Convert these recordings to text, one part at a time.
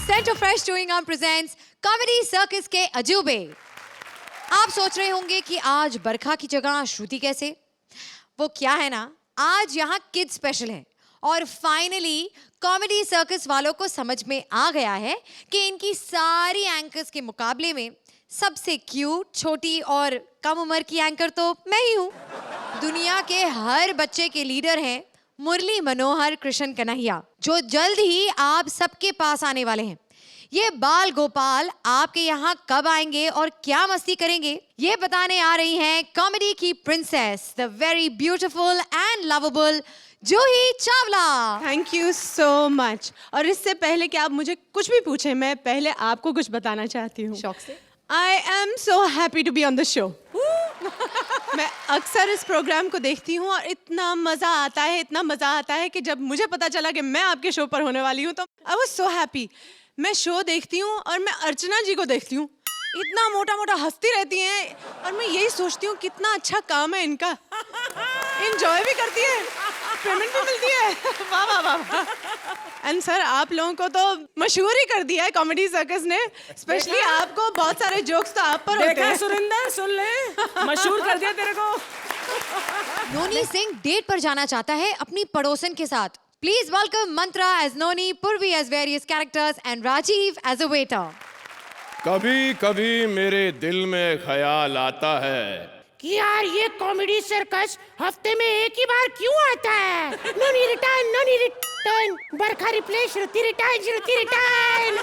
Centre fresh chewing गम presents comedy circus के अजूबे। आप सोच रहे होंगे कि आज बरखा की जगह श्रुति कैसे? वो क्या है ना, आज यहाँ किड्स स्पेशल है और फाइनली कॉमेडी सर्कस वालों को समझ में आ गया है कि इनकी सारी एंकर्स के मुकाबले में सबसे क्यूट, छोटी और कम उम्र की एंकर तो मैं ही हूँ। दुनिया के हर बच्चे के लीडर हैं मुरली मनोहर कृष्ण कन्हैया, जो जल्द ही आप सबके पास आने वाले हैं। ये बाल गोपाल आपके यहाँ कब आएंगे और क्या मस्ती करेंगे, ये बताने आ रही हैं कॉमेडी की princess, the very beautiful and lovable Juhi Chawla. Thank you so much. और इससे पहले कि आप मुझे कुछ भी पूछें, मैं पहले आपको कुछ बताना चाहती हूँ। शौक से I am so happy to be on the show. मैं अक्सर इस प्रोग्राम को देखती हूँ और इतना मज़ा आता है कि जब मुझे पता चला कि मैं आपके शो पर होने वाली हूँ तो आई वाज सो हैप्पी। मैं शो देखती हूँ और मैं अर्चना जी को देखती हूँ, इतना मोटा मोटा हंसती रहती हैं और मैं यही सोचती हूँ कितना अच्छा काम है इनका। एंजॉय भी करती है, पेमेंट भी मिलती है। वाह वाह वाह। एंड सर, आप लोगों को तो मशहूर ही कर दिया है कॉमेडी सर्कस ने, स्पेशली आपको। बहुत सारे जोक्स तो आप पर होते हैं। सुरिंदर सुन ले, मशहूर कर दिया तेरे को। नोनी सिंह डेट पर जाना चाहता है अपनी पड़ोसन के साथ। Please welcome Mantra as Noni, Purvi as various characters and Rajiv as a waiter. कभी कभी मेरे दिल में ख्याल आता है कि यार ये कॉमेडी सर्कस हफ्ते में एक ही बार क्यों आता है? नोनी रिटर्न, बरखा रिप्लेस, श्रुति रिटर्न।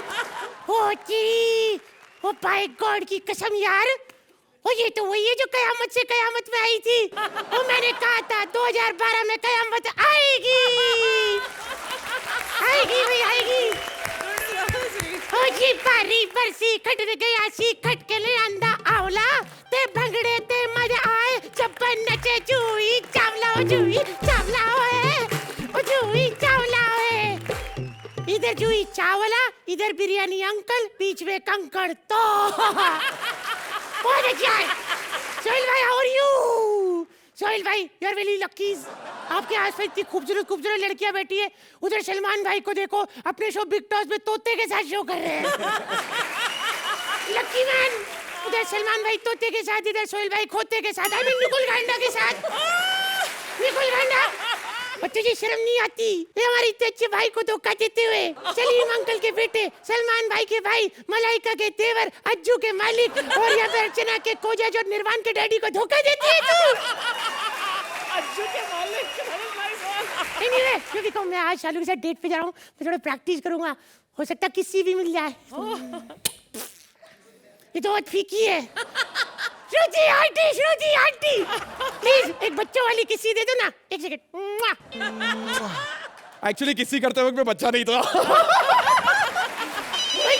ओ बाय गॉड की कसम यार, ओ ये तो वही है जो कयामत से कयामत में आई थी। ओ मैंने कहा था 2012 में कयामत आएगी भाई आएगी। ओ जी बारी बरसी खट गया सी खट के ले आंदा आवला ते भंगड़े ते मजा आए जब नचे जूही चावला ओए ओ जूही चावला ओए। इधर जूही चावला, इधर बिरयानी अंकल, बीच में कंकड़ तो। बहुत अच्छा है। सोहेल भाई, हाउ आर यू? सोहेल भाई, यू आर वेरी लकी। आपके आसपास इतनी खूबसूरत लड़कियां बैठी है। उधर सलमान भाई को देखो, अपने शो बिग टॉस में तोते के साथ शो कर रहे हैं। Lucky man. उधर सलमान भाई तोते के साथ, इधर सोहेल भाई खोते के साथ, निकुल गांडा के साथ। निकुल गांडा, तुझे शर्म नहीं आती ये हमारे इतने अच्छे भाई को धोखा देते हुए? सलीम अंकल के बेटे, सलमान भाई के भाई, मलाइका के देवर, अज्जू के मालिक और यहाँ पे अर्चना के कोजा जो निर्वाण के डैडी को धोखा देती है तू। अज्जू के मालिक। Anyway, क्योंकि मैं आज शालू के साथ डेट पे जा रहा हूँ, मैं थोड़ा प्रैक्टिस करूंगा, हो सकता है किसी भी मिल जाए। ये तो बहुत फीकी है। श्रुति आंटी प्लीज एक बच्चों वाली किसी दे दो ना। एक सेकंड। एक्चुअली किसी करते वक्त मैं बच्चा नहीं था।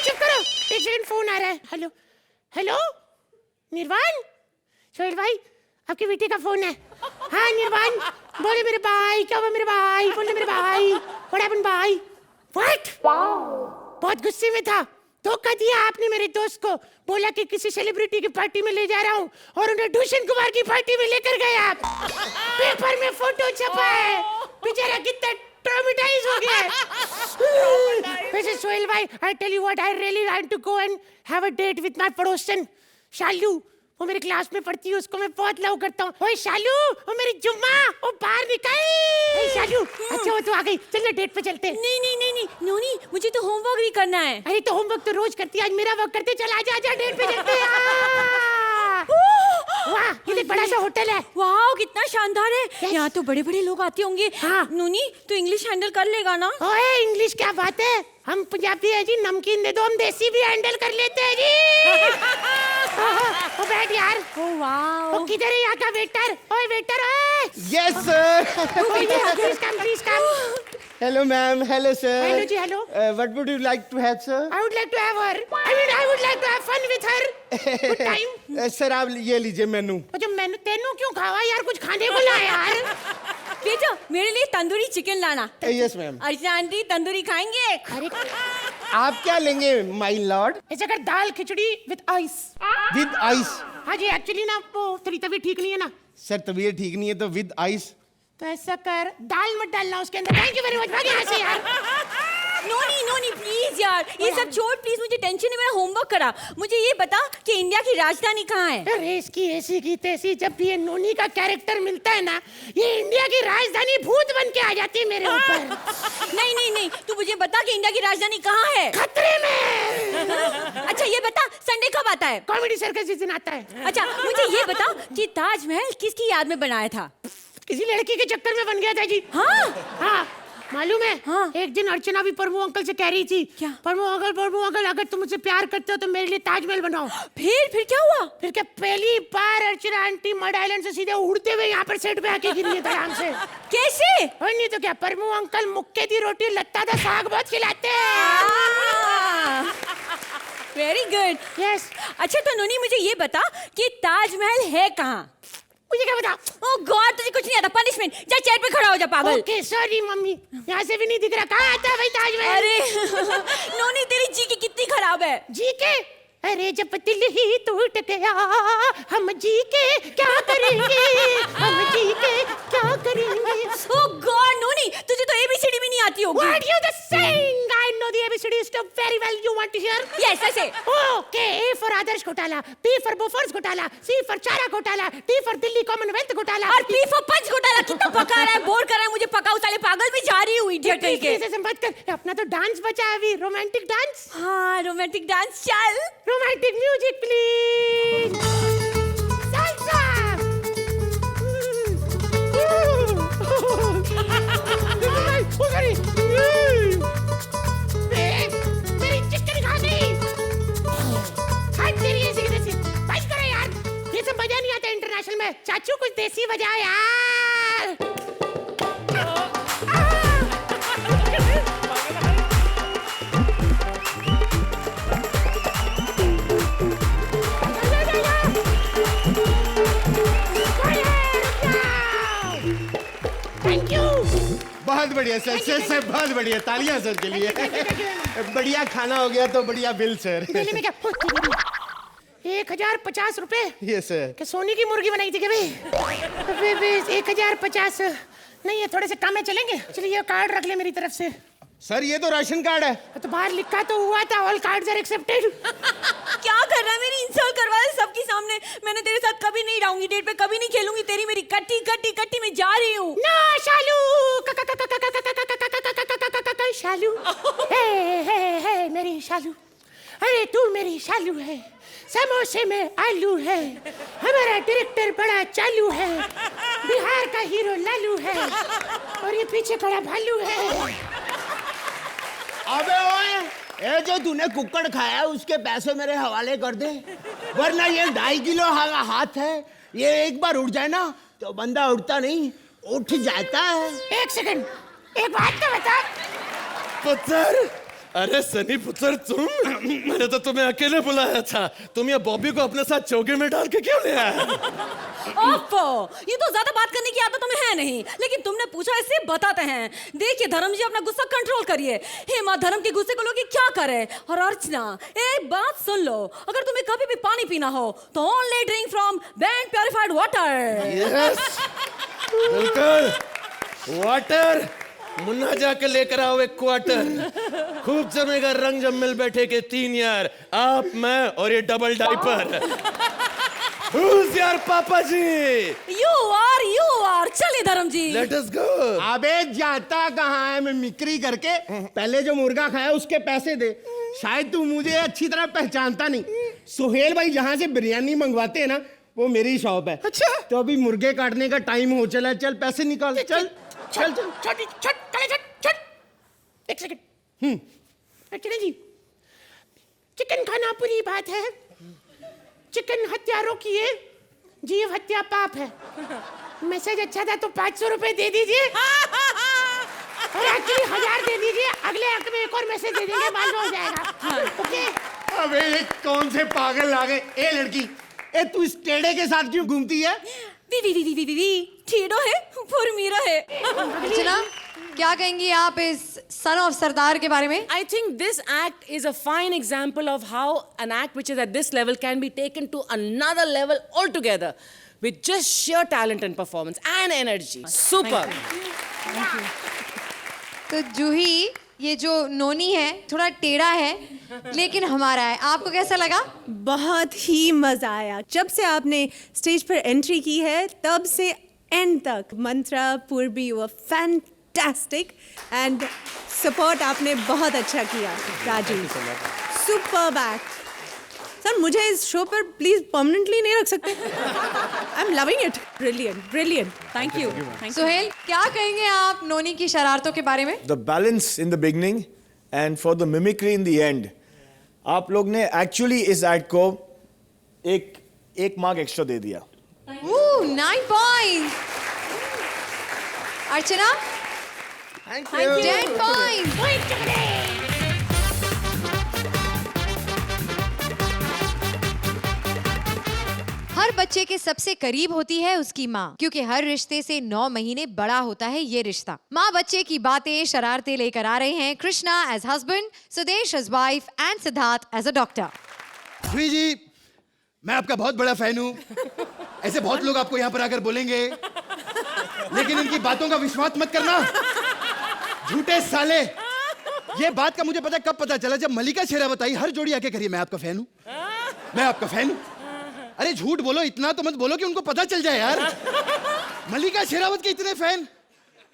चुप करो, एक सेकंड, फोन आ रहा है। हेलो निर्वाण, सोहेल भाई आपके बेटे का फोन है। हाँ निर्वाण, बोले मेरे भाई, क्या हुआ मेरे भाई? बोले मेरे भाई, व्हाट हैपेंड भाई? व्हाट? बहुत गुस्से में था, धोखा दिया आपने मेरे दोस्त को। बोला कि किसी सेलिब्रिटी की पार्टी में ले जा रहा हूँ और उन्हें भूषण कुमार की पार्टी में लेकर गए आप। पेपर में फोटो छपा है, बेचारा कितना ट्रॉमेटाइज हो गया। वैसे सोहेल भाई, I tell you what, I really want to go and have a date with my पड़ोसन शालू। वो मेरे क्लास में पढ़ती है, उसको मैं बहुत लव करता हूँ। ओए शालू, वो मेरी जुम्मा, वो बाहर निकल। शालू, अच्छा वो तो आ गई, चल ना डेट पे चलते हैं। नहीं नोनी, मुझे तो होमवर्क भी करना है। अरे तो होमवर्क तो रोज करती है, आज मेरा वर्क करते। चल आजा डेट पे चलते हैं। वाह, ये देख बड़ा सा होटल है। वाह कितना शानदार है। यहाँ तो बड़े बड़े लोग आते होंगे। हाँ। नोनी तो इंग्लिश हैंडल कर लेगा ना? ओए इंग्लिश क्या बात है, हम पंजाबी है जी, नमकीन दे दो, हम देसी भी हैंडल कर लेते हैं जी। ओ बैठ यार। ओह वाह, ओ किधर है यहाँ का वेटर? ओए वेटर, ओए। Yes, sir. Please come. Hello, ma'am. Hello, sir. Hello ji, hello. What would you like to have, sir? I would like to have her. I would like to have fun with her. Good time. Sir, आप ये लीजिए मेनू। जो मेनू तेनू क्यों खावा यार, कुछ खाने को ला यार। बेटा मेरे लिए तंदूरी चिकन लाना। Yes, ma'am. अर्चना आंटी तंदूरी खाएंगे? अरे आप क्या लेंगे, my lord? इस जगह दाल खिचड़ी with ice. With ice. हाँ जी, एक्चुअली ना वो थोड़ी तबीयत ठीक नहीं है ना। सर तबीयत ठीक नहीं है तो with ice. तो ऐसा कर, दाल मत डालना उसके अंदर। थैंक यू वेरी मच, भाग यहाँ से यार। नोनी प्लीज यार, ये सब छोड़ प्लीज, मुझे टेंशन है, मेरा होमवर्क करा। मुझे ये बता कि इंडिया की राजधानी कहाँ है? अरे इसकी ऐसी की तैसी, जब भी ये नोनी का कैरेक्टर मिलता है ना, ये इंडिया की राजधानी भूत बन के आ जाती है मेरे ऊपर। नहीं, तू मुझे बता कि इंडिया की राजधानी कहाँ है? खतरे में। अच्छा ये बता, संडे कब आता है? कॉमेडी सर्कस जिस दिन आता है। अच्छा मुझे ये बता कि ताजमहल किसकी याद में बनाया था? किसी लड़की के चक्कर में बन गया था जी। हाँ मालूम है। हाँ। एक दिन अर्चना भी प्रभु अंकल से कह रही थी, क्या? प्रभु अंकल अगर तुम मुझसे प्यार करते हो तो मेरे लिए ताजमहल बनाओ। फिर क्या हुआ? फिर क्या, पहली बार अर्चना आंटी मड आइलैंड से सीधे उड़ते हुए यहाँ पर सेट पे आके गिरी है आराम से। कैसे? और नहीं तो क्या, प्रभु अंकल मुक्के दी रोटी लत्ता दा साग बहुत खिलाते हैं। Very good. यस। अच्छा तो नोनी मुझे ये बता कि ताजमहल है कहाँ? मुझे क्या बता? ओह गॉड, तुझे कुछ नहीं आता। पनिशमेंट, जा चेयर पे खड़ा हो जा पागल। ओके सॉरी मम्मी, यहाँ से भी नहीं दिख रहा। कहाँ आता है भाई ताजमहल? अरे नोनी तेरी जी की कितनी खराब है। जी के? अरे जब दिल ही टूट गया, हम जी के क्या करेंगे, हम जी के क्या करेंगे। ओह गॉड नोनी, तुझे तो एबीसीडी भी नहीं आती होगी। What you the saying? I know the ABCD stuff very well. You want to hear? Yes ऐसे। Okay, A for आदर्श घोटाला, B for बोफोर्स घोटाला, C for चारा घोटाला, D for दिल्ली कॉमनवेल्थ घोटाला, और पी फॉर पंच घोटाला। कितना पका रहा है, बोर कर रहा है मुझे। पकाओ साले पागल, भी जा रही हूँ इडियट कहीं के। ऐसे मत कर, अपना तो डांस बचा है अभी, रोमांटिक डांस। हाँ रोमांटिक डांस चल। Romantic music please. साल्सा। मेरी चिकन खा गई। हट तेरी ऐसी की तैसी। बस करो यार, ये सब मजा नहीं आता इंटरनेशनल में। चाचू कुछ देसी बजाओ यार। Thank you. बहुत बढ़िया सर, बहुत बढ़िया, तालियां सर के लिए। बढ़िया खाना हो गया तो बढ़िया बिल सर। दिल्ली में क्या 1050 रुपए? ये सर। क्या सोनी की मुर्गी बनाई थी क्या भाई? 1050 नहीं है, थोड़े से कम है, चलेंगे? चलिए ये कार्ड रख ले मेरी तरफ से। सर ये तो राशन कार्ड है। तो बाहर लिखा तो हुआ था ऑल कार्ड्स आर एक्सेप्टेड। क्या कर रहा है? मेरी इंसल्ट करवा रहा है सबके सामने। मैंने तेरे साथ कभी नहीं रहूंगी, डेट पे कभी नहीं खेलूंगी। तेरी मेरी कट्टी में जा रही हूँ। नो शालू, शालू, हे मेरी शालू। अरे तू मेरी शालू है, समोसे में आलू है, हमारा डायरेक्टर बड़ा चालू है, बिहार का हीरो लालू है, और ये पीछे खड़ा भालू है। अबे ओए, ये जो तूने कुक्कड़ खाया उसके पैसे मेरे हवाले कर दे, वरना ये 2.5 किलो हाथ है, ये एक बार उठ जाए ना तो बंदा उठता नहीं, उठ जाता है। एक सेकंड, एक बात तो बता। पुत्र, अरे सनी पुत्र तुम, मैंने तो तुम्हें अकेले बुलाया था। तुम ये बॉबी को अपने साथ चौके में डाल के क्यों ले आए? ओफो, ये तो ज्यादा बात करने की आदत तुम्हें है नहीं, लेकिन तुमने पूछा इसलिए बताते हैं। देखिए धर्म जी, अपना गुस्सा कंट्रोल करिए। हे माँ, धर्म के गुस्से को लोग क्या करे? और अर्चना, एक बात सुन लो, अगर तुम्हें कभी भी पानी पीना हो तो only drink from band purified water. Yes, बिल्कुल, वाटर। मुन्ना जाके लेकर आओ एक क्वार्टर। खूब जमेगा रंग जब मिल बैठे के 3 यार, आप, मैं और ये डबल डाइपर। Who's your पापा जी? You are। चलिए धर्म जी, Let us go। अबे जाता कहाँ है? मैं मिक्री करके पहले जो मुर्गा खाया उसके पैसे दे। शायद तू मुझे अच्छी तरह पहचानता नहीं। सुहेल भाई जहाँ से बिरयानी मंगवाते हैं ना, वो मेरी शॉप है। अच्छा। तो अभी मुर्गे काटने का टाइम हो चला, चल पैसे निकाल। चल चल चल। छट। एक सेकंड। अर्चना जी, चिकन खाना बुरी बात है, चिकन हत्या रोकिए, जीव हत्या पाप है। मैसेज अच्छा था तो 500 रुपए दे दीजिए, और एक्चुअली 1000 दे दीजिए। अगले अंक में एक और मैसेज दे देंगे, मालूम हो जाएगा। ओके। अबे ये कौन से पागल आ गए? ए लड़की, ए तू इस टेढ़े के साथ क्यों घूमती है? ठीडो है, फुरमीरा है। अर्चना, क्या कहेंगी आप इस सन ऑफ सरदार के बारे में? I think this act is a fine example of how an act which is at this level can be taken to another level altogether with just sheer talent and performance and energy. Super. तो जूही, ये जो नोनी है थोड़ा टेढ़ा है लेकिन हमारा है। आपको कैसा लगा? बहुत ही मजा आया। जब से आपने स्टेज पर एंट्री की है तब से एंड तक मंत्रा, पूर्वी वर फैंटास्टिक एंड सपोर्ट आपने बहुत अच्छा किया। Raju superb act. सर मुझे इस शो पर प्लीज परमानेंटली नहीं रख सकते? I am loving it. Brilliant brilliant. Thank you. Suhail, क्या कहेंगे आप नोनी की शरारतों के बारे में? The balance in the beginning and for the mimicry in the end. आप लोग ने एक्चुअली इस एक्ट को एक मार्क एक्स्ट्रा दे दिया। 9 points. अर्चना, थैंक 10 points. हर बच्चे के सबसे करीब होती है उसकी माँ, क्योंकि हर रिश्ते से 9 महीने बड़ा होता है ये रिश्ता। माँ बच्चे की बातें, शरारतें लेकर आ रहे हैं Krishna as husband, Sudesh as wife and Siddharth as a doctor. Juhi ji, मैं आपका बहुत बड़ा फैन हूँ। ऐसे बहुत लोग आपको यहाँ पर आकर बोलेंगे, लेकिन इनकी बातों का विश्वास मत करना, झूठे साले। ये बात का मुझे पता कब पता चला, जब मलिका शेरा बताई हर जोड़ी आके करिए मैं आपका फैन हूँ, मैं आपका फैन हूँ। अरे झूठ बोलो, इतना तो मत बोलो कि उनको पता चल जाए यार। मलिका शेरावत के इतने फैन,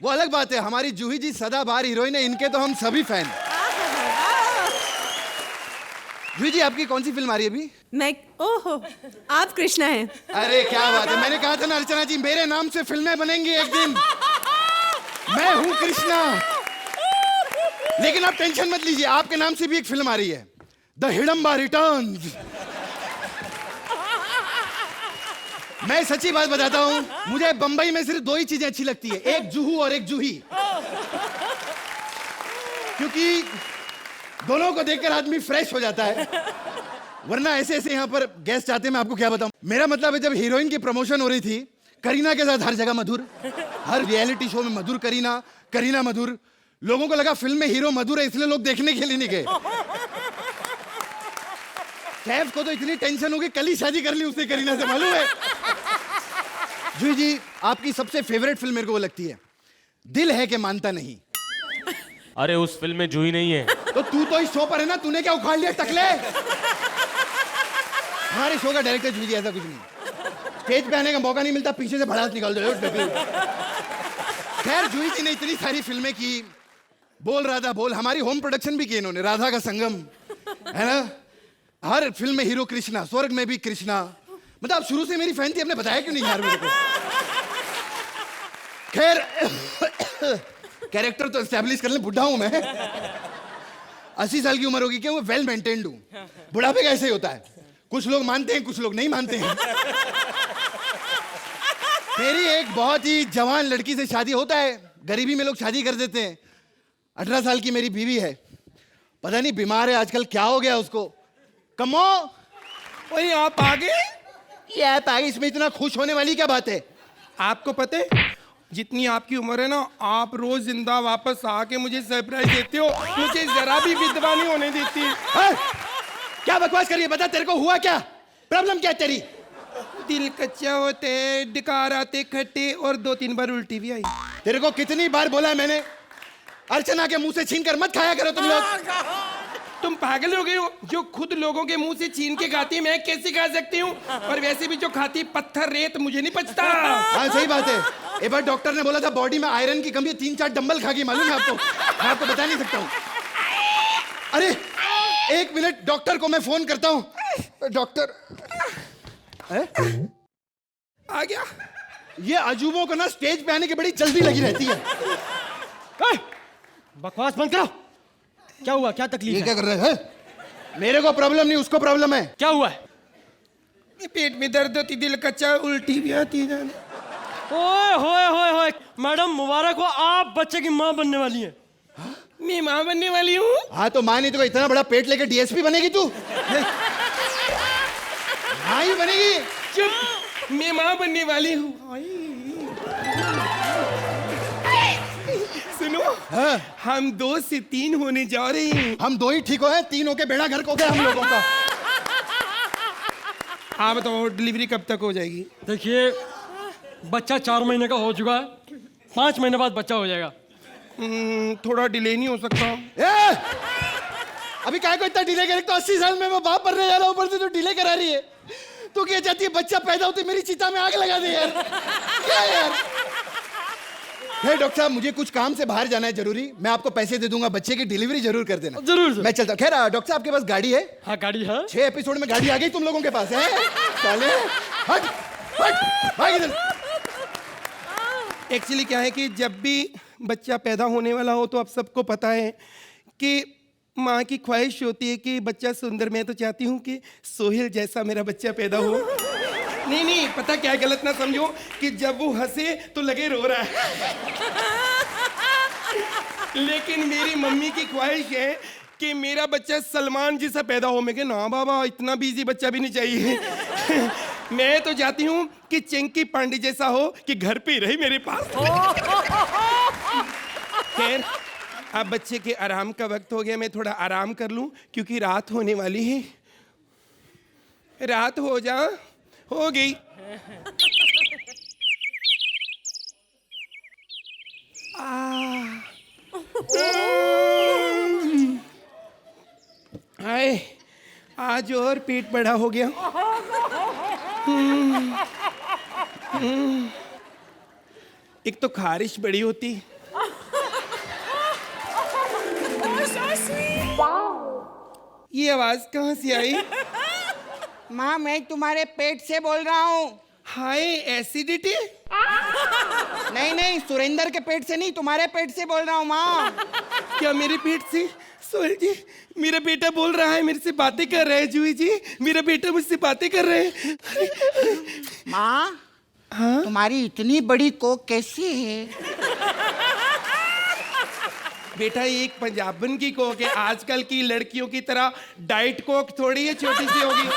वो अलग बात है। हमारी जूही जी सदाबहार हीरोइन है, इनके तो हम सभी फैन। जूही जी, आपकी कौन सी फिल्म आ रही है अभी? मैं ओहो, आप कृष्णा हैं। अरे क्या बात है, मैंने कहा था ना अर्चना जी, मेरे नाम से फिल्में बनेंगी एक दिन। मैं हूं कृष्णा। लेकिन आप टेंशन मत लीजिए, आपके नाम से भी एक फिल्म आ रही है, द हिडम्बा रिटर्न्स। मैं सच्ची बात बताता हूं, मुझे बंबई में सिर्फ 2 ही चीजें अच्छी लगती है, एक जुहू और एक जूही। क्योंकि दोनों को देखकर आदमी फ्रेश हो जाता है, वरना ऐसे ऐसे यहाँ पर गेस्ट आते हैं, मैं आपको क्या बताऊं। मेरा मतलब है, जब हीरोइन की प्रमोशन हो रही थी, करीना के साथ हर जगह मधुर, हर रियलिटी शो में मधुर करीना, करीना मधुर। लोगों को लगा फिल्म में हीरो मधुर है, इसलिए लोग देखने के लिए नहीं गए। कैफ को तो इतनी टेंशन होगी, कल ही शादी कर ली उसने करीना से, मालूम है। जूही जी, आपकी सबसे फेवरेट फिल्म मेरे को वो लगती है, दिल है कि मानता नहीं। अरे उस फिल्म में जूही नहीं है। तो तू तो इस शो पर है ना, तूने क्या उखाड़ लिया टकले? हमारे शो का डायरेक्टर जूही जी ऐसा कुछ नहीं, स्टेज पे आने का मौका नहीं मिलता, पीछे से भड़ास निकाल दो। खैर, जूही जी ने इतनी सारी फिल्में की, बोल राधा बोल, हमारी होम प्रोडक्शन भी की इन्होंने, राधा का संगम, है ना। हर फिल्म में हीरो कृष्णा, स्वर्ग में भी कृष्णा। मतलब आप शुरू से मेरी फैन थी, आपने बताया क्यों नहीं यार मेरे को? खैर, कैरेक्टर तो एस्टैब्लिश कर ले, बुढ़ा हूं मैं, 80 साल की उम्र होगी, क्या वो वेल मेंटेन्ड हूं। बुढ़ापे का ऐसे ही होता है, कुछ लोग मानते हैं, कुछ लोग नहीं मानते हैं। मेरी एक बहुत ही जवान लड़की से शादी होता है, गरीबी में लोग शादी कर देते हैं। 18 साल की मेरी बीवी है, पता नहीं बीमार है आजकल, क्या हो गया उसको। कमो, वही आप आगे, ये ऐप आ गई, इसमें इतना खुश होने वाली क्या बात है? आपको पता है जितनी आपकी उम्र है ना, आप रोज जिंदा वापस आके मुझे सरप्राइज देते हो, मुझे जरा भी विधवा नहीं होने देती। है? क्या बकवास करिए, बता तेरे को हुआ क्या, प्रॉब्लम क्या है तेरी? दिल कच्चा होते, डकार आते खट्टे, और 2-3 बार उल्टी भी आई। तेरे को कितनी बार बोला है मैंने, अर्चना के मुंह से छीन कर मत खाया करो तुम लोग। तुम पागल हो गए हो, जो खुद लोगों के मुंह से छीन के खाती मैं कैसे खा सकती हूँ? और वैसे भी जो खाती पत्थर रेत मुझे नहीं पचता। हाँ सही बात है, एक बार डॉक्टर ने बोला था बॉडी में आयरन की कमी है, 3-4 डंबल खा गई, मालूम है आपको? मैं आपको बता नहीं सकता हूँ। अरे 1 मिनट, डॉक्टर को मैं फोन करता हूँ। डॉक्टर आ गया। ये अजूबों को ना स्टेज पे आने की बड़ी जल्दी लगी रहती है। बकवास बंद करो। क्या हुआ, क्या तकलीफ ये है? क्या कर रहे हैं? मेरे को प्रॉब्लम नहीं, उसको प्रॉब्लम है। क्या हुआ है? पेट में दर्द होती, दिल कच्चा, उल्टी भी आती है। ओए होए होए होए, मैडम मुबारक हो, आप बच्चे की माँ बनने वाली हैं। मैं माँ बनने वाली हूँ? हाँ तो माँ नहीं तो इतना बड़ा पेट लेके डीएसपी बनेगी तू? हाँ ही बनेगी। चुप, मैं माँ बनने वाली हूँ। सुनो, हाँ? हम 2 से 3 होने जा रहे हैं। हम 2 ही ठीक हो हैं, 3 होके बेड़ा घर को गया हम लोगों का। हाँ बताओ, डिलीवरी कब तक हो जाएगी? देखिए, बच्चा 4 महीने का हो चुका है, 5 महीने बाद बच्चा हो जाएगा। थोड़ा डिले नहीं हो सकता? ए! अभी काय को इतना डिले करे? तो 80 साल में मैं बाप बनने जा रहा हूँ, ऊपर से तू डिले करा रही है। तू क्या चाहती है बच्चा पैदा होते मेरी चिता में आग लगा दे यार? क्या यार? हे डॉक्टर साहब, मुझे कुछ काम से बाहर जाना है जरूरी। मैं आपको पैसे दे दूंगा, बच्चे की डिलीवरी जरूर कर देना। जरूर सर। मैं चलता हूँ। खैर डॉक्टर साहब, आपके पास गाड़ी है? हाँ गाड़ी है। 6 एपिसोड में गाड़ी आ गई तुम लोगों के पास है? साले हट हट भाग इधर। एक्चुअली क्या है कि जब भी बच्चा पैदा होने वाला हो तो आप सबको पता है कि माँ की ख्वाहिश होती है कि बच्चा सुंदर। मैं तो चाहती हूँ कि सोहेल जैसा मेरा बच्चा पैदा हो। नहीं नहीं, पता क्या, गलत ना समझो कि जब वो हंसे तो लगे रो रहा है। लेकिन मेरी मम्मी की ख्वाहिश है कि मेरा बच्चा सलमान जैसा पैदा हो। मैं कहा ना बाबा, इतना बिजी बच्चा भी नहीं चाहिए। मैं तो चाहती हूँ कि चंकी पांडे जैसा हो कि घर पे ही रहे मेरे पास। खैर, अब बच्चे के आराम का वक्त हो गया, मैं थोड़ा आराम कर लूं क्योंकि रात होने वाली है। रात हो जा, हो गई। हाय, आज और पेट बड़ा हो गया। एक तो खारिश बड़ी होती। ये आवाज कहाँ से आई? माँ, मैं तुम्हारे पेट से बोल रहा हूँ। हाय, एसिडिटी? नहीं नहीं, सुरेंद्र के पेट से नहीं, तुम्हारे पेट से बोल रहा हूँ माँ। क्या मेरे पेट से? सोहेल जी, मेरा बेटा बोल रहा है, मेरे से बातें कर रहे हैं। जूही जी, मेरा बेटा मुझसे बातें कर रहे हैं। माँ, हाँ? तुम्हारी इतनी बड़ी कोक कैसी है? बेटा, ये एक पंजाबन की कोक है। आजकल की लड़कियों की तरह डाइट कोक थोड़ी है, छोटी सी होगी।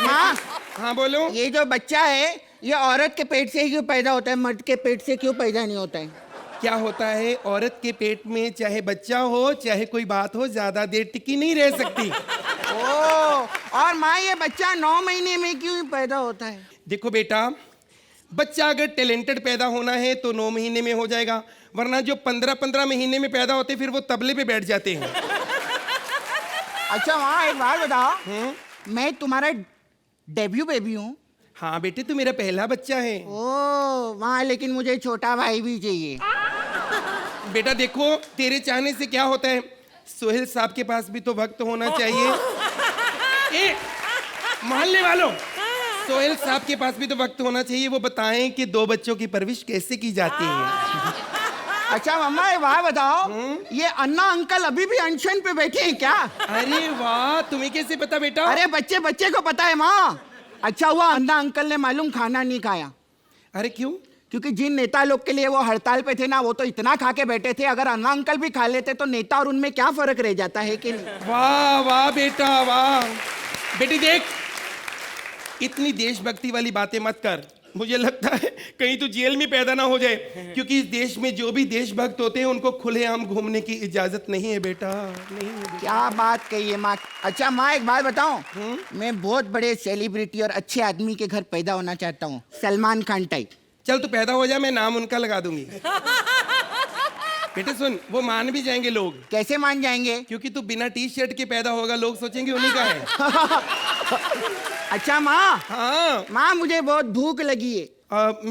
माँ, हाँ बोलो। ये जो बच्चा है, ये औरत के पेट से ही क्यों पैदा होता है, मर्द के पेट से क्यों पैदा नहीं होता है? क्या होता है, औरत के पेट में चाहे बच्चा हो चाहे कोई बात हो, ज्यादा देर टिकी नहीं रह सकती। और माँ, ये बच्चा 9 महीने में क्यों पैदा होता है? देखो बेटा, बच्चा अगर टैलेंटेड पैदा होना है तो 9 महीने में हो जाएगा, वरना जो 15-15 महीने में पैदा होते फिर वो तबले पे बैठ जाते हैं। अच्छा माँ, एक बात बताओ, मैं तुम्हारा डेब्यू बेबी हूँ। हाँ बेटे, तू मेरा पहला बच्चा है। ओ माँ, लेकिन मुझे छोटा भाई भी चाहिए। बेटा देखो, तेरे चाहने से क्या होता है, सोहेल साहब के पास भी तो वक्त होना चाहिए। ए, मोहल्ले वालों, सोहेल साहब के पास भी तो वक्त होना चाहिए, वो बताएं कि 2 बच्चों की परवरिश कैसे की जाती है। अच्छा मम्मा, एक बात बताओ, ये अन्ना अंकल अभी भी अनशन पे बैठे हैं क्या? अरे वाह, तुम्हें कैसे पता बेटा? अरे बच्चे को पता है माँ। अच्छा हुआ अन्ना अंकल ने मालूम खाना नहीं खाया। अरे क्यों? क्योंकि जिन नेता लोग के लिए वो हड़ताल पे थे ना, वो तो इतना खा के बैठे थे, अगर अन्ना अंकल भी खा लेते तो नेता और उनमें क्या फर्क रह जाता है कि नहीं? वाह वाह बेटा वाह। बेटी देख, इतनी देशभक्ति वाली बातें मत कर। मुझे लगता है कहीं तो जेल में पैदा ना हो जाए, क्योंकि इस देश में जो भी देशभक्त होते हैं उनको खुलेआम घूमने की इजाजत नहीं है बेटा, नहीं है बेटा। क्या बात कही है माँ। अच्छा माँ, एक बात बताऊं, मैं बहुत बड़े सेलिब्रिटी और अच्छे आदमी के घर पैदा होना चाहता हूँ, सलमान खान टाइप। चल तू पैदा हो जा, मैं नाम उनका लगा दूंगी। बेटे सुन, वो मान भी जाएंगे लोग। कैसे मान जाएंगे? क्योंकि तू बिना टी शर्ट के पैदा होगा, लोग सोचेंगे उन्हीं का है। अच्छा माँ, हाँ माँ मुझे बहुत भूख लगी है।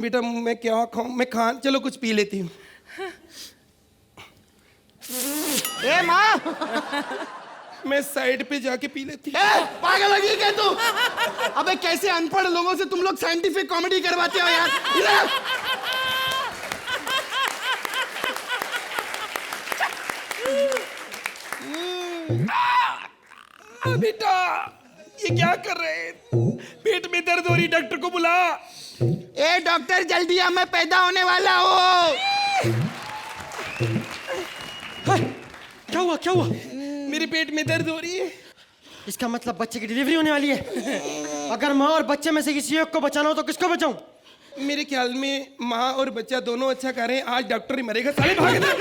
बेटा मैं क्या खाऊं? मैं चलो कुछ पी लेती हूँ। ए माँ, मैं साइड पे जाके पी लेती हूँ। पागल लगी क्या तू? अबे कैसे अनपढ़ लोगों से तुम लोग साइंटिफिक कॉमेडी करवाते हो यार? बेटा ये क्या कर रहे हैं? पेट में दर्द हो रही, डॉक्टर को बुला। ए डॉक्टर जल्दी आ, मैं पैदा होने वाला हूँ। क्या हुआ क्या हुआ? मेरे पेट में दर्द हो रही है। इसका मतलब बच्चे की डिलीवरी होने वाली है। अगर माँ और बच्चे में से किसी एक को बचाना हो तो किसको बचाऊं? मेरे ख्याल में माँ और बच्चा दोनों अच्छा कर रहे हैं। आज डॉक्टर ही मरेगा। साले भाग इधर।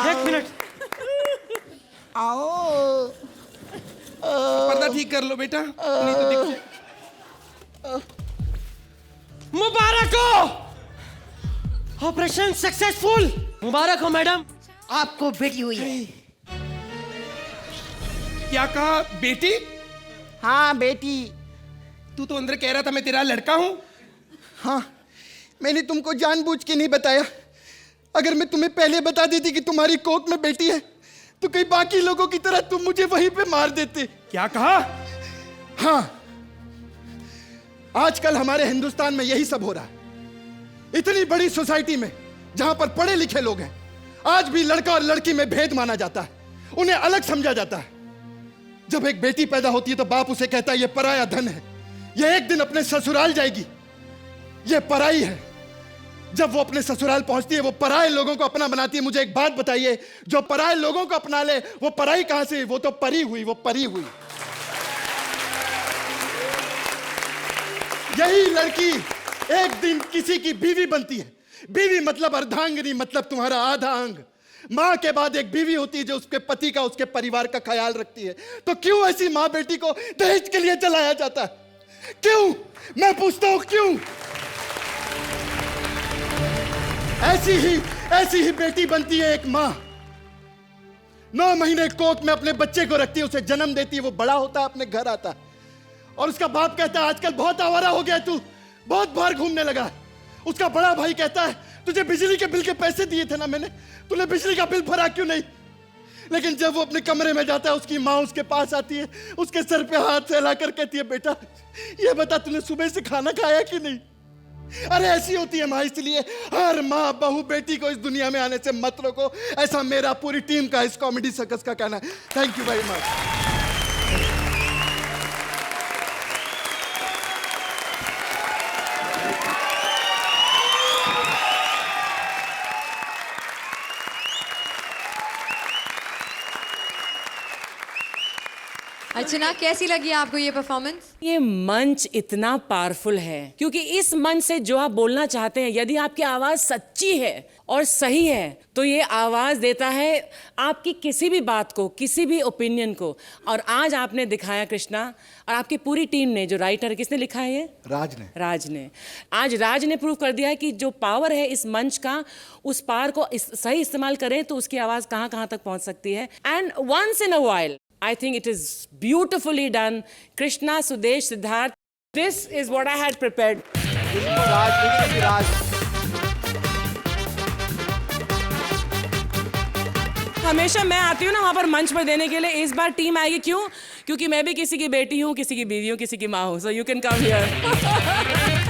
1 मिनट। आओ, पर्दा ठीक कर लो बेटा, नहीं तो दिख जाए। मुबारक हो। Operation successful. मुबारक हो मैडम, आपको बेटी हुई है। क्या कहा, बेटी? हाँ बेटी। तू तो अंदर कह रहा था मैं तेरा लड़का हूं। हाँ, मैंने तुमको जानबूझ के नहीं बताया। अगर मैं तुम्हें पहले बता देती कि तुम्हारी कोख में बेटी है तो कई बाकी लोगों की तरह तुम मुझे वहीं पे मार देते। क्या कहा? हाँ, आजकल हमारे हिंदुस्तान में यही सब हो रहा है। इतनी बड़ी सोसाइटी में जहां पर पढ़े लिखे लोग हैं, आज भी लड़का और लड़की में भेद माना जाता है, उन्हें अलग समझा जाता है। जब एक बेटी पैदा होती है तो बाप उसे कहता है ये पराया धन है, ये एक दिन अपने ससुराल जाएगी, ये पराई है। जब वो अपने ससुराल पहुंचती है वो पराये लोगों को अपना बनाती है। मुझे एक बात बताइए, जो पराये लोगों को अपना ले वो पराई कहां से? वो तो परी हुई, वो परी हुई। यही लड़की एक दिन किसी की बीवी बनती है। बीवी मतलब अर्धांगिनी, मतलब तुम्हारा आधा अंग। मां के बाद एक बीवी होती है जो उसके पति का, उसके परिवार का ख्याल रखती है। तो क्यों ऐसी मां बेटी को दहेज के लिए जलाया जाता है? क्यों? मैं पूछता हूं क्यों? ऐसी ही बेटी बनती है एक मां। 9 महीने कोख में अपने बच्चे को रखती है, उसे जन्म देती है, वो बड़ा होता है, अपने घर आता है और उसका बाप कहता है आजकल बहुत आवारा हो गया तू, बहुत बाहर घूमने लगा। उसका बड़ा भाई कहता है तुझे बिजली के बिल के पैसे दिए थे ना मैंने, तूने बिजली का बिल भरा क्यों नहीं? लेकिन जब वो अपने कमरे में जाता है उसकी माँ उसके पास आती है, उसके सर पे हाथ फैला कर कहती है बेटा ये बता तूने सुबह से खाना खाया कि नहीं? अरे ऐसी होती है माँ, इसलिए हर माँ बहू बेटी को इस दुनिया में आने से मत रोको, ऐसा मेरा पूरी टीम का इस कॉमेडी सर्कस का कहना है। Thank you very much. Archana, कैसी लगी आपको ये परफॉर्मेंस? ये मंच इतना पावरफुल है क्योंकि इस मंच से जो आप बोलना चाहते हैं, यदि आपकी आवाज सच्ची है और सही है तो ये आवाज देता है आपकी किसी भी बात को, किसी भी ओपिनियन को। और आज आपने दिखाया कृष्णा, और आपकी पूरी टीम ने, जो राइटर किसने लिखा है ये? राज ने। आज राज ने प्रूव कर दिया है कि जो पावर है इस मंच का, उस पावर को सही इस्तेमाल करें तो उसकी आवाज कहाँ कहाँ तक पहुंच सकती है। And once in a while I think it is beautifully done. Krishna, Sudesh, Siddharth, this is what I had prepared. हमेशा मैं आती हूँ ना वहाँ पर मंच पर देने के लिए, इस बार टीम आएगी। क्यों? क्योंकि मैं भी किसी की बेटी हूँ, किसी की बीवी हूँ, किसी की माँ हूँ। So you can come here.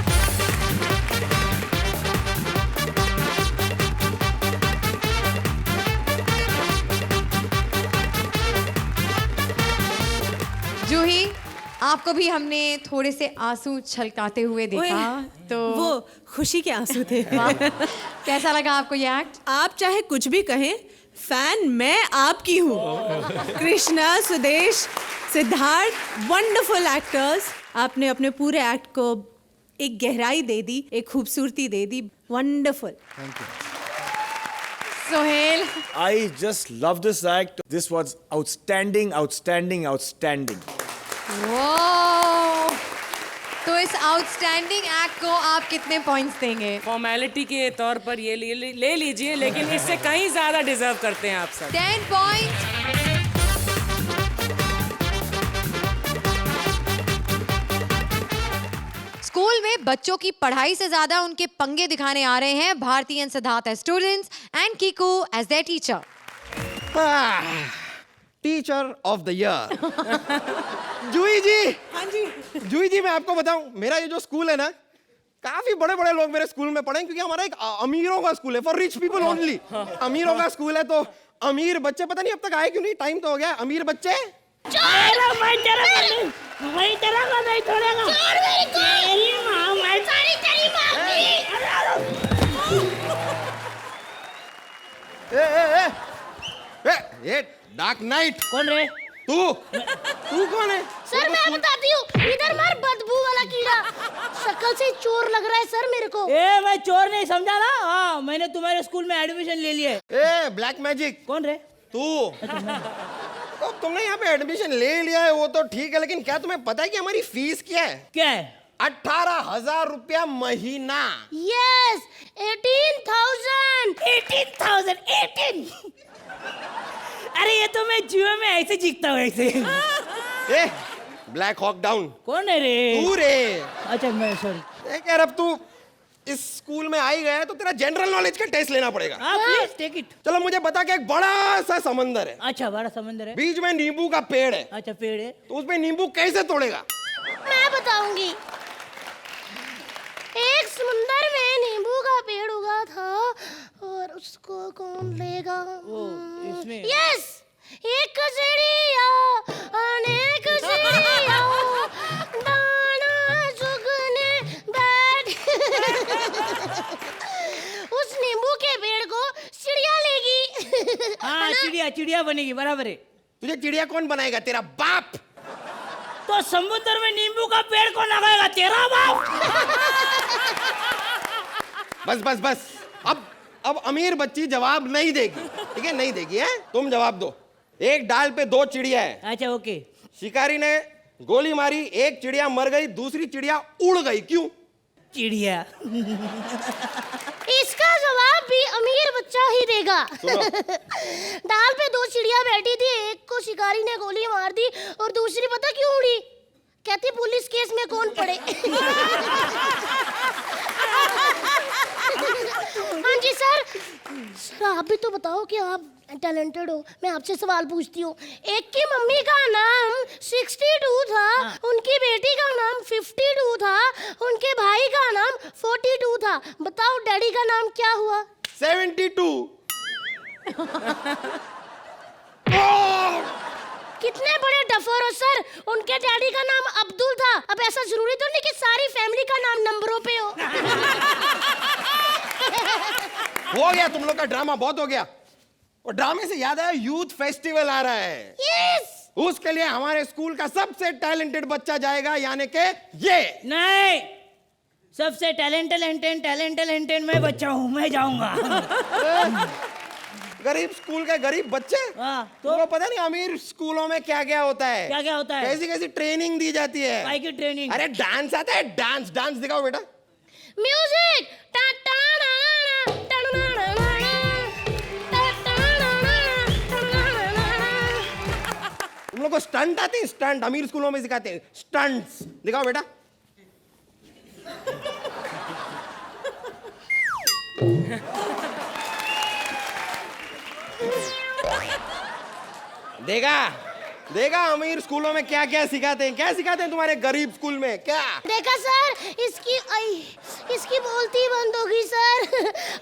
जूही, आपको भी हमने थोड़े से आंसू छलकाते हुए देखा, तो वो खुशी के आंसू थे। कैसा लगा आपको ये एक्ट? आप चाहे कुछ भी कहें, फैन मैं आपकी हूँ। Krishna, Sudesh, Siddharth, wonderful actors. आपने अपने पूरे एक्ट को एक गहराई दे दी, एक खूबसूरती दे दी। Wonderful. Thank you. Sohail, I just love this act. This was outstanding, outstanding, outstanding. वाह! तो इस आउटस्टैंडिंग एक्ट को आप कितने पॉइंट्स देंगे? फॉर्मेलिटी के तौर पर ये ले लीजिए, लेकिन इससे कहीं ज्यादा डिजर्व करते हैं आप सब। 10 पॉइंट्स। स्कूल में बच्चों की पढ़ाई से ज्यादा उनके पंगे दिखाने आ रहे हैं Bharti and Siddharth as students and Kiku as their teacher. Teacher of the year. Juhi ji. हाँ जी। जूही जी, मैं आपको बताऊं, मेरा ये जो स्कूल है ना, काफी बड़े बड़े लोग मेरे स्कूल में पढ़े, क्योंकि हमारा एक अमीरों का स्कूल है, फॉर रिच पीपल ओनली। अमीरों का स्कूल है, तो अमीर बच्चे पता नहीं अब तक आए क्यों नहीं, टाइम तो हो गया। अमीर बच्चे ये डार्क नाइट। कौन रे? तू कौन है? सर मैं बताती हूँ, इधर मार बदबू वाला कीड़ा, शक्ल से चोर लग रहा है सर मेरे को। ए मैं चोर नहीं समझा ना, हाँ मैंने तुम्हारे स्कूल में एडमिशन ले लिया। ए ब्लैक मैजिक। कौन रे? तू। तो तुमने यहाँ पे एडमिशन ले लिया है वो तो ठीक है, लेकिन क्या तुम्हें पता है कि हमारी फीस क्या है? क्या है? 18,000 रुपया महीना। यस 18,000 अरे ये तो मैं जुए में ऐसे जीतता हूँ ऐसे। ए, ब्लैक हॉक डाउन। कौन है रे? तू रे। अच्छा मैं सॉरी। देख यार, अब तू इस स्कूल में आई गया है तो तेरा जनरल नॉलेज का टेस्ट लेना पड़ेगा। हाँ प्लीज टेक इट। चलो मुझे बता कि एक बड़ा सा समंदर है, अच्छा बड़ा समंदर है। बीच में नींबू का पेड़ है, अच्छा पेड़ है। तो उसमें नींबू कैसे तोड़ेगा? मैं बताऊंगी। एक समुंदर में नींबू का पेड़ उगा था और उसको कौन लेगा? इसमें यस, एक चिड़िया अनेक चिड़िया दाना चुगने बैठ उस नींबू के पेड़ को चिड़िया लेगी। हाँ चिड़िया बनेगी, बराबर है। तुझे चिड़िया कौन बनाएगा? तेरा बाप। तो समुद्र में नींबू का पेड़ कौन लगाएगा? तेरा बाप। बस अब अमीर बच्ची जवाब नहीं देगी, ठीक है? नहीं देगी है? तुम जवाब दो। एक डाल पे 2 चिड़िया है। अच्छा ओके। शिकारी ने गोली मारी, एक चिड़िया मर गई, दूसरी चिड़िया उड़ गई, क्यों? चिड़िया। इसका जवाब भी अमीर बच्चा ही देगा। डाल पे 2 चिड़िया बैठी थी, एक को शिकारी ने गोली मार दी और दूसरी पता क्यों उड़ी? कहती पुलिस केस में कौन पड़े। हाँ जी सर आप भी तो बताओ कि आप टैलेंटेड हो। मैं आपसे सवाल पूछती हूँ। एक की मम्मी का नाम 62 था, उनकी बेटी का नाम 52 था, उनके भाई का नाम 42 था। बताओ डैडी का नाम क्या हुआ? 72। कितने बड़े डफर हो सर। उनके डैडी का नाम अब्दुल था। अब ऐसा जरूरी तो नहीं कि सारी फैमिली का नाम नंबरों पे हो। हो गया तुम लोग का ड्रामा, बहुत हो गया। और ड्रामे से याद आया, यूथ फेस्टिवल आ रहा है। यस उसके लिए हमारे स्कूल का सबसे टैलेंटेड बच्चा जाएगा, यानी कि ये। नहीं, सबसे टैलेंटेड मैं बच्चा हूँ, मैं जाऊंगा। गरीब स्कूल के गरीब बच्चे। हाँ, तो पता नहीं अमीर स्कूलों में क्या क्या होता है। क्या क्या होता है? कैसी कैसी ट्रेनिंग दी जाती है। काय की ट्रेनिंग? अरे डांस आता है, डांस दिखाओ बेटा। म्यूजिक। तुम लोग को स्टंट आते हैं? स्टंट अमीर स्कूलों में सिखाते हैं, स्टंट्स दिखाओ बेटा। देगा अमीर स्कूलों में क्या क्या सिखाते हैं। क्या सिखाते हैं तुम्हारे गरीब स्कूल में? क्या देखा सर, इसकी बोलती बंद होगी sir.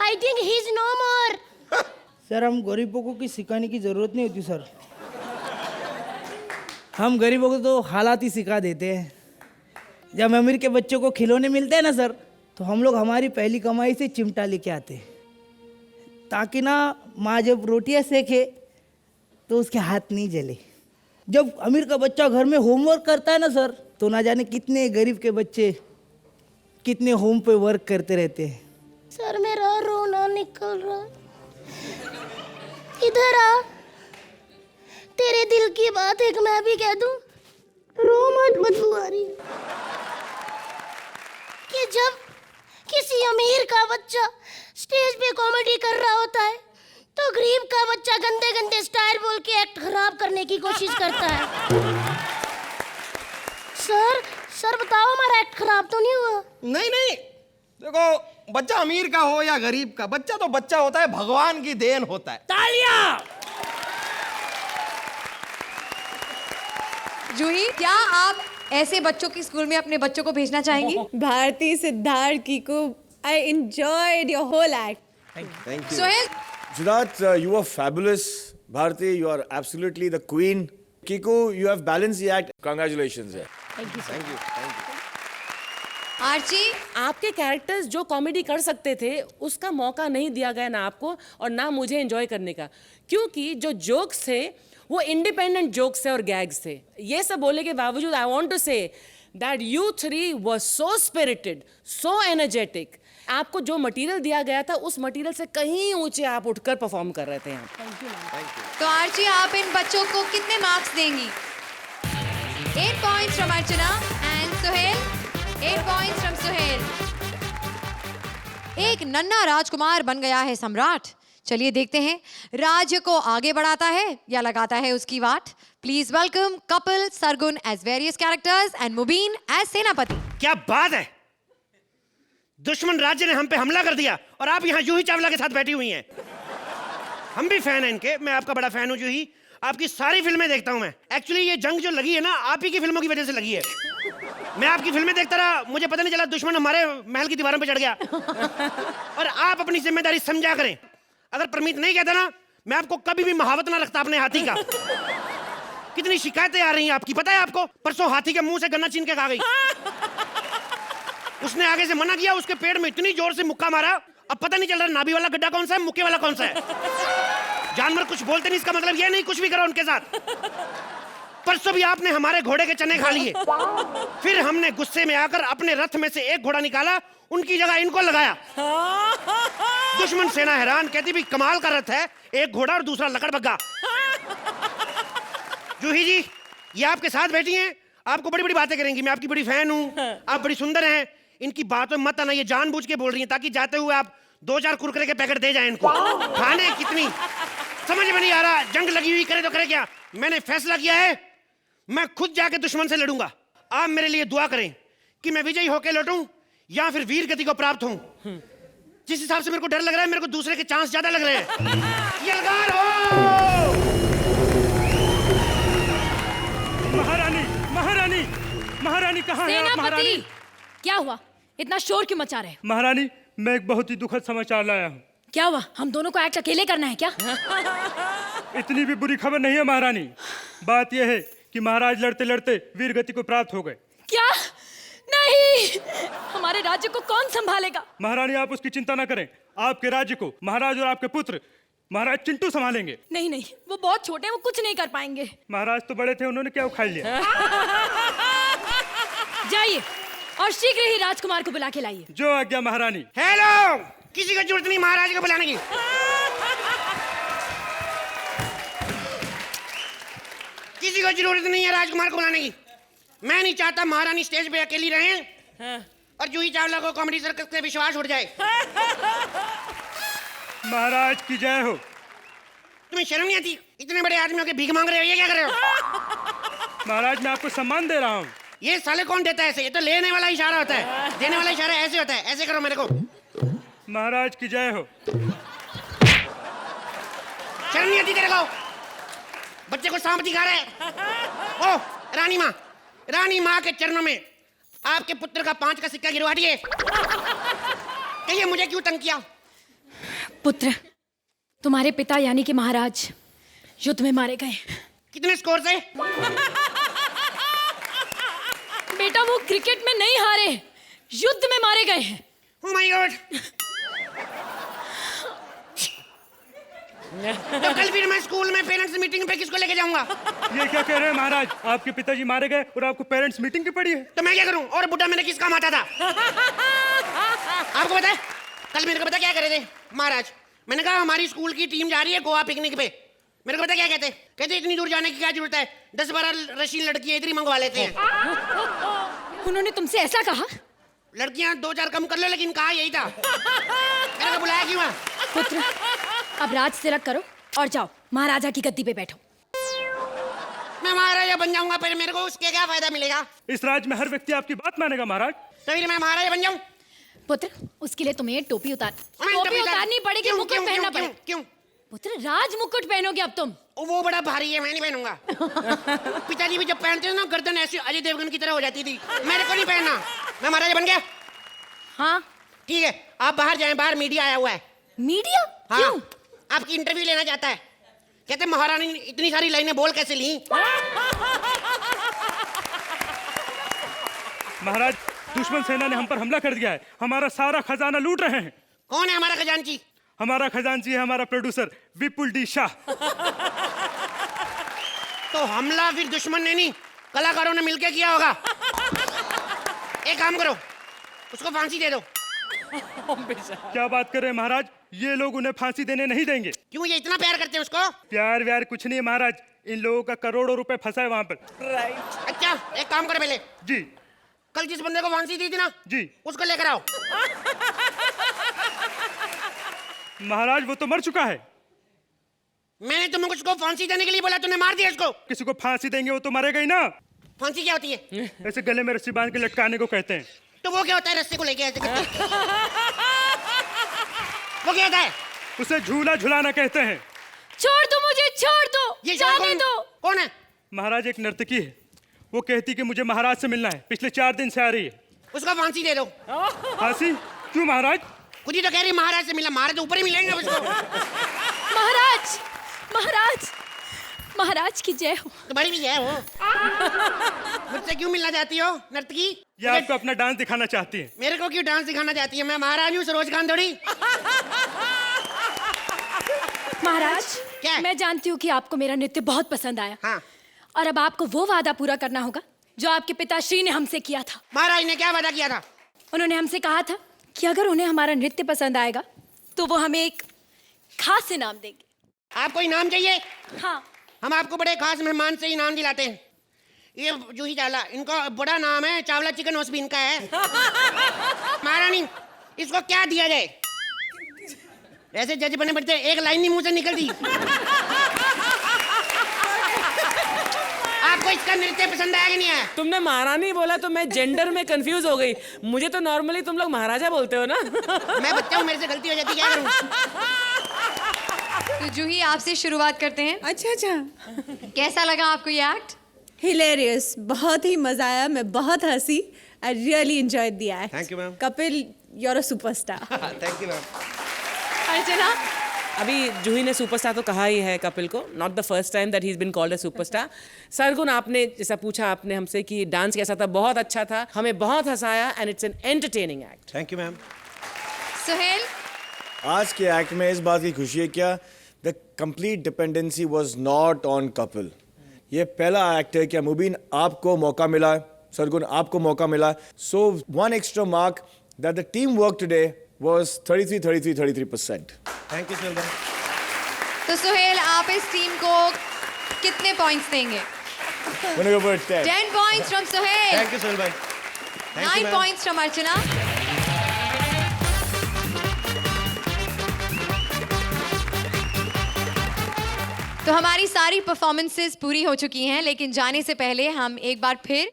I think he is no more. Sir हम गरीबों को की सिखाने की जरूरत नहीं होती सर। हम गरीबों को तो हालात ही सिखा देते हैं। जब अमीर के बच्चों को खिलौने मिलते हैं ना सर, तो हम लोग हमारी पहली कमाई से चिमटा लेके आते हैं, ताकि ना माँ जब रोटियां सेके तो उसके हाथ नहीं जले। जब अमीर का बच्चा घर में होमवर्क करता है ना सर, तो ना जाने कितने गरीब के बच्चे कितने होम पे वर्क करते रहते हैं। सर मेरा रोना निकल रहा। इधर आ, तेरे दिल की बात एक मैं भी कह दूं। रो मत, बदबू आ रही है। कि जब किसी अमीर का बच्चा स्टेज पे कॉमेडी कर रहा होता है, तो गरीब का बच्चा गंदे गंदे स्टाइल बोल के एक्ट खराब करने की कोशिश करता है। सर बताओ हमारा एक्ट खराब तो नहीं हुआ? नहीं, देखो बच्चा अमीर का हो या गरीब का, बच्चा तो बच्चा होता है, भगवान की देन होता है। तालियां। जूही, क्या आप ऐसे बच्चों के स्कूल में अपने बच्चों को भेजना चाहेंगी? Bharti, Siddharth, Kiku, I enjoyed your whole act. Thank you. Sohail, Siddharth, you are fabulous. Bharti, you are absolutely the queen. Kiku, you have balanced the act. Congratulations. Thank you. Archie, आपके कैरेक्टर्स जो कॉमेडी कर सकते थे उसका मौका नहीं दिया गया ना आपको और ना मुझे एंजॉय करने का, क्योंकि जो जोक्स थे वो इंडिपेंडेंट जोक्स थे और गैग्स थे। ये सब बोलने के बावजूद I want to say that you three were so spirited, so energetic. आपको जो मटेरियल दिया गया था उस मटेरियल से कहीं ऊंचे आप उठकर परफॉर्म कर रहे थे यहाँ। तो आर्ची आप इन बच्चों को कितने मार्क्स देंगी? 8 points from Archana and Sohail, 8 points from Suhail. एक नन्हा राजकुमार बन गया है सम्राट. चलिए देखते हैं राज्य को आगे बढ़ाता है या लगाता है उसकी वाट. Please welcome Kapil Sargun as various characters and Mubeen as सेनापति. क्या बात है, दुश्मन राज्य ने हम पे हमला कर दिया और आप यहाँ जूही चावला के साथ बैठी हुई हैं. हम भी फैन हैं इनके, मैं आपका बड़ा फैन हूँ जूही. आपकी सारी फिल्में देखता हूँ मैं. एक्चुअली ये जंग जो लगी है ना, आप ही की फिल्मों की वजह से लगी है. मैं आपकी फिल्में देखता रहा, मुझे पता नहीं चला दुश्मन हमारे महल की दीवारों पे चढ़ गया. और आप अपनी जिम्मेदारी समझा करें. अगर परमीत नहीं कहता ना, मैं आपको कभी भी महावत ना रखता अपने हाथी का. कितनी शिकायतें आ रही हैं आपकी, पता है आपको? परसों हाथी के मुंह से गन्ना छीन के खा गई. उसने आगे से मना किया, उसके पेड़ में इतनी जोर से मुक्का मारा, अब पता नहीं चल रहा नाभि वाला गड्ढा कौन सा है, मुक्के वाला कौन सा है. जानवर कुछ बोलते नहीं, इसका मतलब ये नहीं कुछ भी करो उनके साथ. परसों भी आपने हमारे घोड़े के चने खा लिए. फिर हमने गुस्से में आकर अपने रथ में से एक घोड़ा निकाला, उनकी जगह इनको लगाया. दुश्मन सेना हैरान, कहती भी कमाल का रथ है, एक घोड़ा और दूसरा लकड़बग्गा. जूही जी, ये आपके साथ बैठी हैं, आपको बड़ी बड़ी बातें करेंगी. मैं आपकी बड़ी फैन हूँ, आप बड़ी सुंदर हैं. इनकी बातों में मत आना, ये जानबूझ के बोल रही हैं ताकि जाते हुए आप 2-4 कुरकुरे के पैकेट दे जाएं इनको. खाने कितनी समझ में नहीं आ रहा. जंग लगी हुई, करे तो करे क्या. मैंने फैसला किया है, मैं खुद जाके दुश्मन से लड़ूंगा. आप मेरे लिए दुआ करें कि मैं विजयी होकर लौटूं या फिर वीर गति को प्राप्त हूं. जिस हिसाब से मेरे को डर लग रहा है, मेरे को दूसरे के चांस ज्यादा लग रहे हैं. यलगार हो! महारानी महारानी महारानी कहाँ है आप महारानी? सेनापति, क्या हुआ? इतना शोर क्यों मचा रहे हैं? महारानी, मैं एक बहुत ही दुखद समाचार लाया हूँ. क्या हुआ? हम दोनों को एक्ट अकेले करना है क्या? इतनी भी बुरी खबर नहीं है महारानी. बात यह है कि महाराज लड़ते लड़ते वीर गति को प्राप्त हो गए. क्या? नहीं, हमारे राज्य को कौन संभालेगा? महारानी, आप उसकी चिंता न करें. आपके राज्य को महाराज और आपके पुत्र महाराज चिंटू संभालेंगे. नहीं नहीं, वो बहुत छोटे हैं, वो कुछ नहीं कर पाएंगे. महाराज तो बड़े थे, उन्होंने क्या उखाड़ लिया. जाइए और शीघ्र ही राजकुमार को बुला के लाइए. जो आज्ञा महारानी. हेलो, किसी को जरूरत नहीं महाराज को बुलाने की. किसी को जरूरत नहीं है राजकुमार को बुलाने की. मैं नहीं चाहता महारानी स्टेज पे अकेली रहें और जूही चावला को कॉमेडी सर्कस से विश्वास उठ जाए. महाराज की जय हो. तुम्हें शर्म नहीं आती? इतने बड़े आदमियों के भीख मांग रहे हो, ये क्या कर रहे हो? महाराज, मैं आपको सम्मान दे रहा हूँ. ये साले कौन देता है ऐसे? ये तो लेने वाला इशारा होता है, देने वाला इशारा ऐसे होता है. ऐसे करो मेरे को. महाराज की जय हो. शर्म नहीं आती तेरे को? बच्चे को सांप दिखा रहे हैं. ओ रानी माँ के चरणों में आपके पुत्र का 5 का सिक्का गिरवा दिए. कहिए मुझे क्यों तंग किया? पुत्र, तुम्हारे पिता यानी कि महाराज युद्ध में मारे गए. कितने स्कोर से? बेटा, वो क्रिकेट में नहीं हारे, युद्ध में मारे गए हैं. Oh my God! तो कल फिर मैं स्कूल में पेरेंट्स मीटिंग पे किसको लेके जाऊंगा? ये क्या कह रहे हैं महाराज? आपके पिताजी मारे गए और आपको पेरेंट्स मीटिंग की पड़ी है. तो मैं क्या करूं? और बुढ़ा मेरे किस काम आता था? आपको पता है कल मेरे को पता क्या कह रहे थे महाराज? मैंने कहा हमारी स्कूल की टीम जा रही है गोवा पिकनिक पे. मेरे को पता क्या कहते इतनी दूर जाने की क्या जरूरत है, 10-12 रशीन लड़कियां इधर ही मंगवा लेते हैं. उन्होंने तुमसे ऐसा कहा? लड़कियां 2-4 कम कर लो, लेकिन कहा यही था. मेरे को बुलाया क्यों? पुत्र, अब राज तिलक करो और जाओ महाराजा की गद्दी पे बैठो. मैं महाराजा बन जाऊंगा, पर मेरे को उसके क्या फायदा मिलेगा? इस राज्य में हर व्यक्ति आपकी बात मानेगा महाराज. तो फिर मैं महाराजा बन जाऊं? पुत्र, उसके लिए तुम्हें टोपी उतारनी पड़ेगी, मुकुट पहनना पड़ेगा. क्यों? पुत्र, राज मुकुट पहनोगे अब तुम. वो बड़ा भारी है, मैं नहीं पहनूंगा. पिताजी भी जब पहनते थे ना, गर्दन ऐसी अजय देवगन की तरह हो जाती थी. मेरे को नहीं पहनना. मैं महाराजा बन गया. हाँ ठीक है, आप बाहर जाएं, बाहर मीडिया आया हुआ है. मीडिया? हाँ, क्यों? आपकी इंटरव्यू लेना चाहता है. कहते महारानी ने इतनी सारी लाइनें बोल कैसे ली? महाराज, दुश्मन सेना ने हम पर हमला कर दिया है. हमारा सारा खजाना लूट रहे हैं. कौन है हमारा खजांची? हमारा खजांची है हमारा प्रोड्यूसर विपुल डी शाह. तो हमला फिर दुश्मन ने नहीं, कलाकारों ने मिलकर किया होगा. एक काम करो, उसको फांसी दे दो. क्या बात कर रहे हैं महाराज? ये लोग उन्हें फांसी देने नहीं देंगे. क्यों? ये इतना प्यार करते हैं उसको? प्यार व्यार कुछ नहीं है महाराज. इन लोगों का करोड़ों रुपए फंसा है वहां पर. अच्छा, एक काम करो पहले. जी. कल जिस बंदे को फांसी दी थी ना जी उसको लेकर आओ। महाराज वो तो मर चुका है। मैंने तुमको उसको फांसी देने के लिए बोला, तुमने मार दिया इसको। किसी को फांसी देंगे वो तो मरेगा ही ना। फांसी क्या होती है? ऐसे गले में रस्सी बांध के लटकाने को कहते हैं। तो वो क्या होता है रस्सी को लेके ऐसे करके? वो क्या होता है? उसे झूला झुलाना कहते हैं। छोड़ दो मुझे, छोड़ दो, ये जाने दो। कौन है? महाराज एक नर्तकी है, वो कहती कि मुझे महाराज से मिलना है, पिछले 4 दिन से आ रही है। उसको फांसी दे दो। फांसी क्यों महाराज? खुद ही तो कह रही महाराज से मिला, महाराज ऊपर ही मिलेंगे उसको। महाराज, महाराज, महाराज की जय हो। तुम्हारी भी जय हो। मुझसे क्यों मिलना चाहती हो नर्तकी? ये आपको अपना डांस दिखाना चाहती है। मेरे को क्यों डांस दिखाना चाहती है? मैं महाराज हूँ, सरोज खान थोड़ी। महाराज, क्या? मैं जानती हूँ कि आपको मेरा नृत्य बहुत पसंद आया। हाँ। और अब आपको वो वादा पूरा करना होगा जो आपके पिताश्री ने हमसे किया था। महाराज ने क्या वादा किया था? उन्होंने हमसे कहा था कि अगर उन्हें हमारा नृत्य पसंद आएगा तो वो हमें एक खास इनाम देंगे। आपको इनाम चाहिए? हाँ। हम आपको बड़े खास मेहमान से इनाम दिलाते हैं। ये जूही चावला, इनका बड़ा नाम है, चावला चिकन हाउस भी इनका है। महारानी, इसको क्या दिया जाए? ऐसे जज बने बैठते, एक लाइन नहीं मुंह से निकलती। आपको इसका नृत्य पसंद आया कि नहीं आया? तुमने महारानी बोला तो मैं जेंडर में कंफ्यूज हो गई। मुझे तो नॉर्मली तुम लोग महाराजा बोलते हो ना। मैं बच्चा हूँ, मेरे से गलती हो जाती, क्या करूँ? तो जूही आपसे शुरुआत करते हैं। अच्छा, कैसा लगा आपको ये एक्ट? हिलेरियस, बहुत ही मजा आया, मैं बहुत हंसी। I really enjoyed the act. Thank you, ma'am. Kapil, you are a superstar. Thank you ma'am. Archana, अभी जूही ने सुपरस्टार तो कहा ही है कपिल को, not the first time that he is been called a superstar. Sargun, आपने जैसा पूछा आपने हमसे कि डांस कैसा था, बहुत अच्छा था, हमें बहुत हंसाया and it's an entertaining act. Thank you ma'am. Suhail, आज के एक्ट में इस बात की खुशी है क्या, the complete dependency was not on Kapil. ये पहला एक्ट है क्या मुबीन आपको मौका मिला, सरगुन आपको मौका मिला। सो 1 extra mark that the team work today was 33%. Thank you Suhail भाई। तो सुहेल आप इस टीम को कितने पॉइंट्स देंगे? Wanna go for 10? 10 points from Suhail, thank you Suhail भाई। 9 points from Archana. तो हमारी सारी परफॉर्मेंसेस पूरी हो चुकी हैं, लेकिन जाने से पहले हम एक बार फिर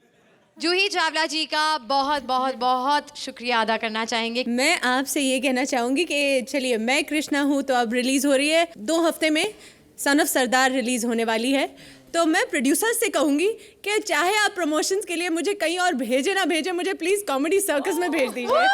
जूही चावला जी का बहुत बहुत बहुत शुक्रिया अदा करना चाहेंगे। मैं आपसे ये कहना चाहूँगी कि चलिए, मैं कृष्णा हूँ तो अब रिलीज़ हो रही है 2 हफ्ते में, सन ऑफ सरदार रिलीज़ होने वाली है। तो मैं प्रोड्यूसर से कहूँगी कि चाहे आप प्रमोशंस के लिए मुझे कहीं और भेजे ना भेजे, मुझे प्लीज़ कॉमेडी सर्कस में भेज दीजिए।